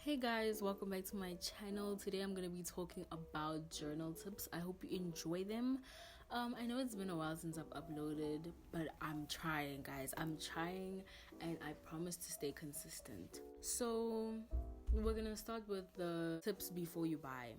Hey guys, welcome back to my channel. Today I'm going to be talking about journal tips. I hope you enjoy them. I know it's been a while since I've uploaded, but I'm trying, guys. I'm trying, and I promise to stay consistent. So we're going to start with the tips before you buy.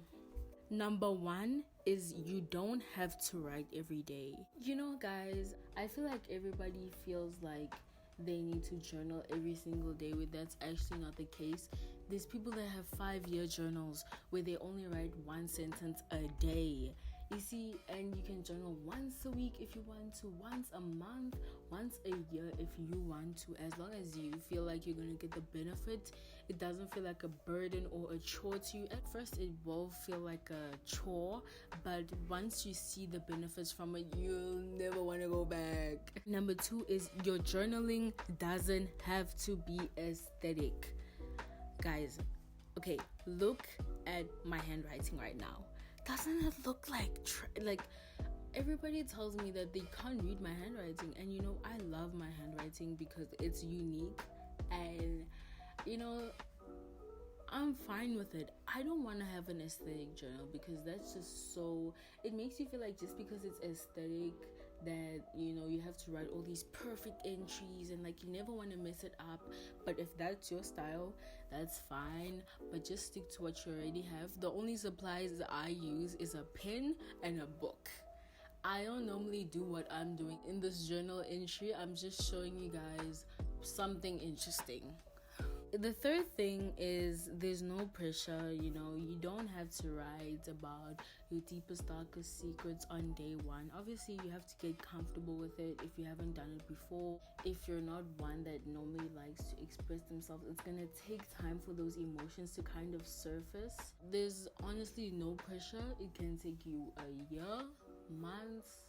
Number one is you don't have to write every day. You know, guys, I feel like everybody feels like they need to journal every single day, where that's actually not the case. There's people that have 5-year journals where they only write one sentence a day. You see, and you can journal once a week if you want to, once a month, once a year if you want to, as long as you feel like you're going to get the benefit. It doesn't feel like a burden or a chore to you. At first it will feel like a chore, but once you see the benefits from it, you'll never want to go back. Number two is your journaling doesn't have to be aesthetic. Guys, okay, look at my handwriting right now. Doesn't it look like everybody tells me that they can't read my handwriting, and you know, I love my handwriting because it's unique, and you know, I'm fine with it. I don't want to have an aesthetic journal because that's just so, it makes you feel like just because it's aesthetic that, you know, you have to write all these perfect entries and like you never want to mess it up. But if that's your style, that's fine, but just stick to what you already have. The only supplies that I use is a pen and a book. I don't normally do what I'm doing in this journal entry. I'm just showing you guys something interesting. The third thing is there's no pressure. You know, you don't have to write about your deepest, darkest secrets on day one. Obviously, you have to get comfortable with it if you haven't done it before. If you're not one that normally likes to express themselves, it's gonna take time for those emotions to kind of surface. There's honestly no pressure. It can take you a year, months.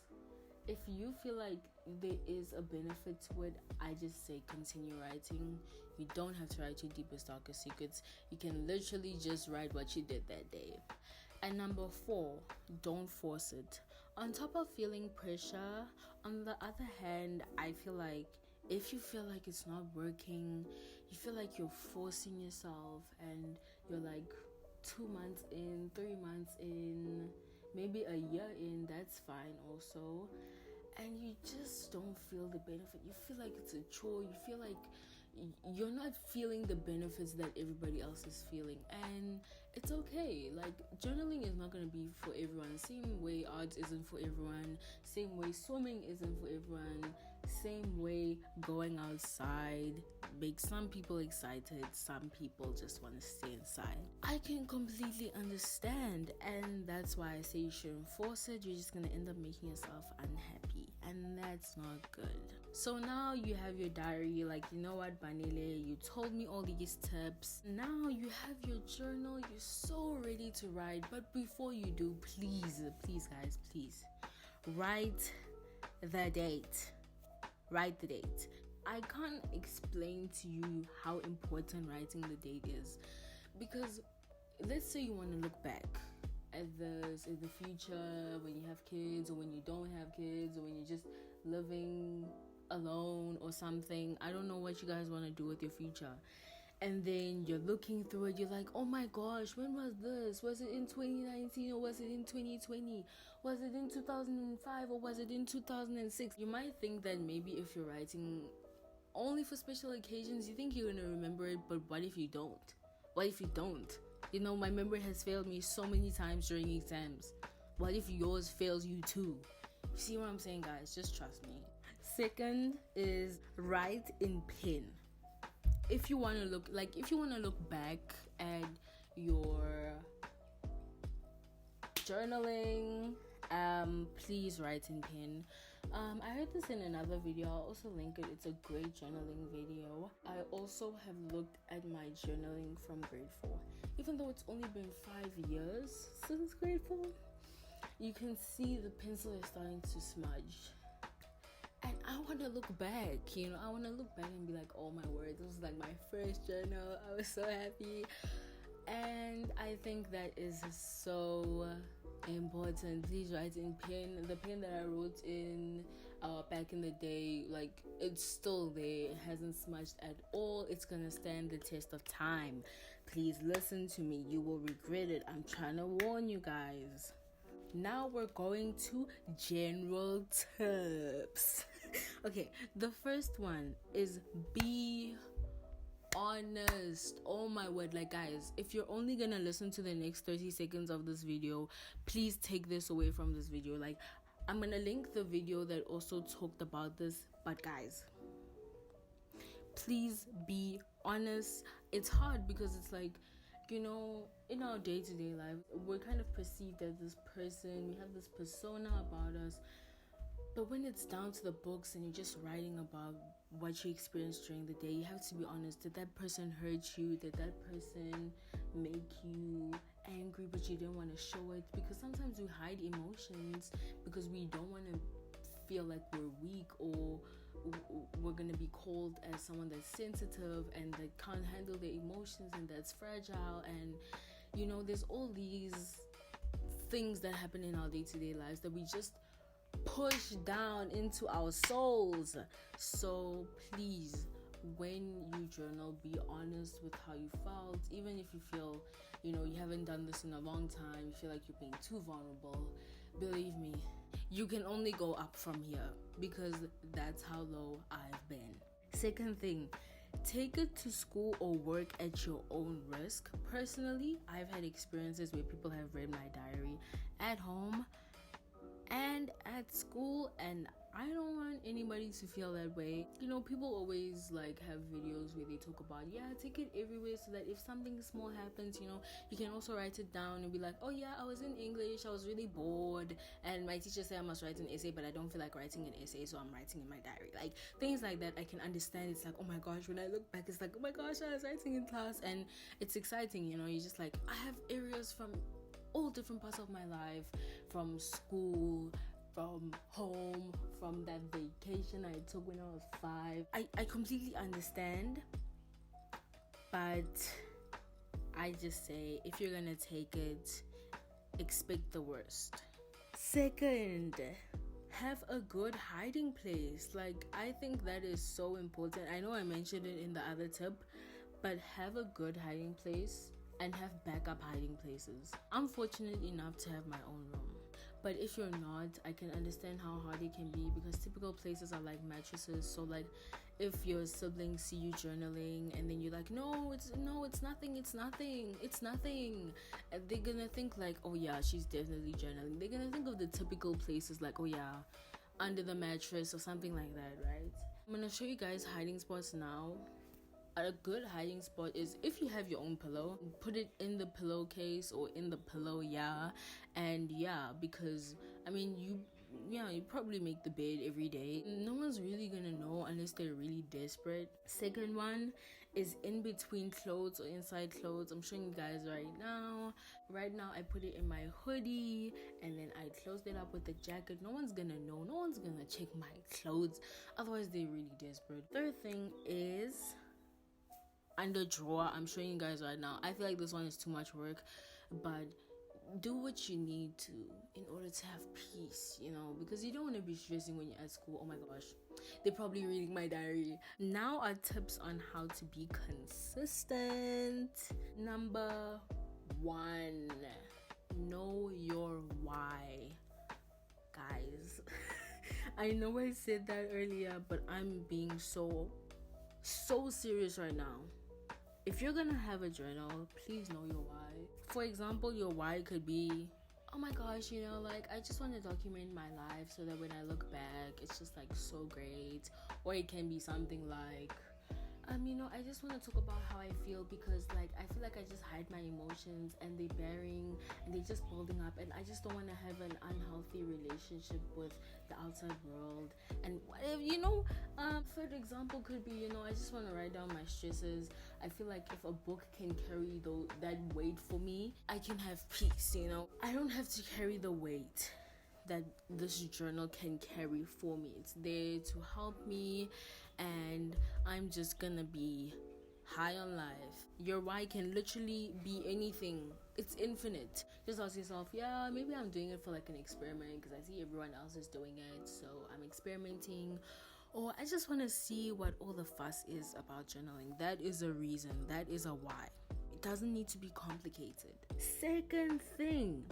If you feel like there is a benefit to it, I just say continue writing. You don't have to write your deepest, darkest secrets. You can literally just write what you did that day. And number 4, don't force it. On top of feeling pressure, on the other hand, I feel like if you feel like it's not working, you feel like you're forcing yourself and you're like 2 months in, 3 months in, maybe a year in, that's fine also, and you just don't feel the benefit. You feel like it's a chore. You feel like you're not feeling the benefits that everybody else is feeling, and it's okay. Like, journaling is not going to be for everyone. Same way art isn't for everyone, same way swimming isn't for everyone, same way going outside makes some people excited, some people just want to stay inside. I can completely understand, and that's why I say you shouldn't force it. You're just going to end up making yourself unhappy, and that's not good. So now you have your diary. Like, you know what, Banile, you told me all these tips. Now you have your journal. You're so ready to write. But before you do, please guys, please write the date. Write the date. I can't explain to you how important writing the date is, because let's say you want to look back at this in the future when you have kids, or when you don't have kids, or when you're just living alone or something. I don't know what you guys want to do with your future. And then you're looking through it, you're like, oh my gosh, when was this? Was it in 2019 or was it in 2020? Was it in 2005 or was it in 2006? You might think that maybe if you're writing only for special occasions, you think you're gonna remember it, but what if you don't? What if you don't? You know, my memory has failed me so many times during exams. What if yours fails you too? You see what I'm saying, guys? Just trust me. Second is write in pen. If you want to look back at your journaling, please write in pen. I heard this in another video. I'll also link it. It's a great journaling video. I also have looked at my journaling from grade 4. Even though it's only been 5 years since grade 4, you can see the pencil is starting to smudge. And I want to look back, you know, I want to look back and be like, oh my word, this was like my first journal. I was so happy. And I think that is so important. Please write in pen. The pen that I wrote in, back in the day. Like, it's still there, it hasn't smudged at all. It's gonna stand the test of time. Please listen to me, you will regret it. I'm trying to warn you guys. Now we're going to general tips. Okay, the first one is be honest. Oh my word. Like, guys, if you're only gonna listen to the next 30 seconds of this video, please take this away from this video. Like, I'm gonna link the video that also talked about this, but guys, please be honest. It's hard because it's like, you know, in our day-to-day life, we're kind of perceived as this person, we have this persona about us. But when it's down to the books and you're just writing about what you experienced during the day, you have to be honest. Did that person hurt you? Did that person make you angry but you didn't want to show it? Because sometimes we hide emotions because we don't want to feel like we're weak, or we're going to be called as someone that's sensitive and that can't handle their emotions and that's fragile. And, you know, there's all these things that happen in our day-to-day lives that we just push down into our souls. So please, when you journal, be honest with how you felt. Even if you feel, you know, you haven't done this in a long time, you feel like you're being too vulnerable, believe me, you can only go up from here, because that's how low I've been. Second thing, take it to school or work at your own risk. Personally, I've had experiences where people have read my diary at home and at school, and I don't want anybody to feel that way. You know, people always like have videos where they talk about, yeah, take it everywhere, so that if something small happens, you know, you can also write it down and be like, oh yeah, I was in English, I was really bored, and my teacher said I must write an essay, but I don't feel like writing an essay, so I'm writing in my diary. Like, things like that, I can understand. It's like, oh my gosh, when I look back, it's like, oh my gosh, I was writing in class, and it's exciting, you know. You're just like, I have areas from all different parts of my life, from school, from home, from that vacation I took when I was 5. I completely understand, but I just say, if you're gonna take it, expect the worst. Second, have a good hiding place. Like, I think that is so important. I know I mentioned it in the other tip, but have a good hiding place and have backup hiding places. I'm fortunate enough to have my own room, but if you're not, I can understand how hard it can be, because typical places are like mattresses. So like, if your siblings see you journaling and then you're like, no, it's nothing, and they're gonna think like, oh yeah, she's definitely journaling. They're gonna think of the typical places like, oh yeah, under the mattress or something like that, right? I'm gonna show you guys hiding spots now. A good hiding spot is, if you have your own pillow, put it in the pillowcase or in the pillow, because I mean, you probably make the bed every day. No one's really gonna know unless they're really desperate. Second one is in between clothes or inside clothes. I'm showing you guys right now. I put it in my hoodie, and then I closed it up with the jacket. No one's gonna know, no one's gonna check my clothes, otherwise they're really desperate. Third thing is under drawer. I'm showing you guys right now. I feel like this one is too much work, but do what you need to in order to have peace, you know, because you don't want to be stressing when you're at school. Oh my gosh, they're probably reading my diary. Now are tips on how to be consistent. Number 1, know your why. Guys, I know I said that earlier, but I'm being so serious right now. If you're gonna have a journal, please know your why. For example, your why could be, oh my gosh, you know, like, I just want to document my life so that when I look back, it's just like so great. Or it can be something like, you know, I just want to talk about how I feel, because like, I feel like I just hide my emotions and they're bearing and they're just building up, and I just don't want to have an unhealthy relationship with the outside world. And whatever, you know. Third example could be, you know, I just want to write down my stresses. I feel like if a book can carry that weight for me, I can have peace, you know. I don't have to carry the weight that this journal can carry for me. It's there to help me, and I'm just gonna be high on life. Your why can literally be anything. It's infinite. Just ask yourself, yeah, maybe I'm doing it for like an experiment because I see everyone else is doing it, so I'm experimenting. Or I just want to see what all the fuss is about journaling. That is a reason. That is a why. It doesn't need to be complicated. Second thing,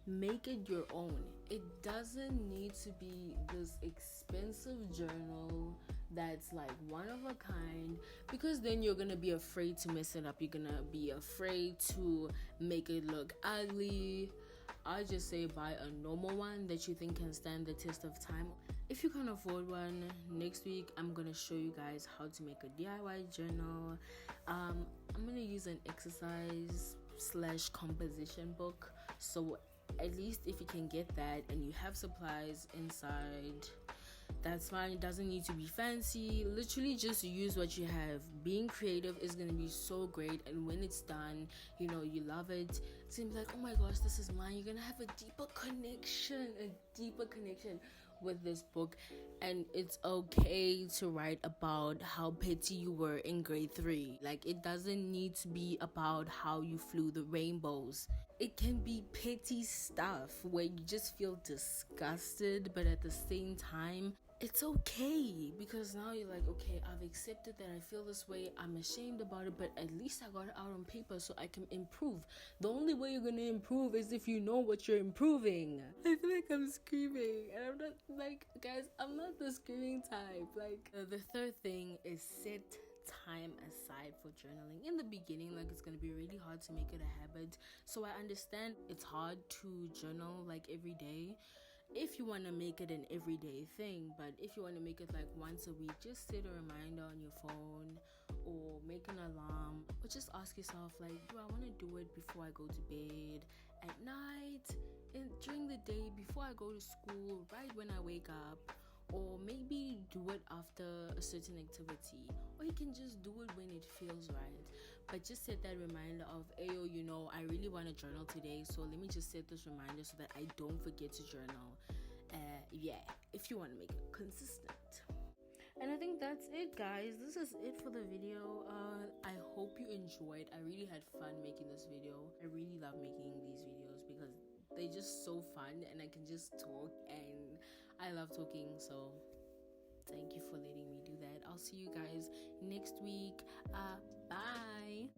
make it your own. It doesn't need to be this expensive journal that's like one of a kind, because then you're gonna be afraid to mess it up. You're gonna be afraid to make it look ugly. I just say buy a normal one that you think can stand the test of time. If you can't afford one, next week I'm gonna show you guys how to make a DIY journal. I'm gonna use an exercise / composition book, so at least if you can get that and you have supplies inside, that's fine. It doesn't need to be fancy. Literally just use what you have. Being creative is gonna be so great, and when it's done, you love it. It's gonna be like, oh my gosh, this is mine. You're gonna have a deeper connection with this book. And it's okay to write about how petty you were in grade 3. Like, it doesn't need to be about how you flew the rainbows. It can be petty stuff where you just feel disgusted, but at the same time, it's okay, because now you're like, okay, I've accepted that I feel this way. I'm ashamed about it, but at least I got it out on paper so I can improve. The only way you're gonna improve is if you know what you're improving. I feel like I'm screaming, and I'm not like, guys, I'm not the screaming type. Like, the third thing is set time aside for journaling. In the beginning, like, it's gonna be really hard to make it a habit, so I understand it's hard to journal like every day if you want to make it an everyday thing. But if you want to make it like once a week, just set a reminder on your phone or make an alarm, or just ask yourself, like, do I want to do it before I go to bed, at night, and during the day, before I go to school, right when I wake up? Or maybe do it after a certain activity, or you can just do it when it feels right. But just set that reminder of, ayo, I really want to journal today, so let me just set this reminder so that I don't forget to journal. If you want to make it consistent. And I think that's it, guys. This is it for the video. I hope you enjoyed. I really had fun making this video. I really love making these videos because they're just so fun, and I can just talk, and I love talking. So thank you for letting me do that. I'll see you guys next week. Bye.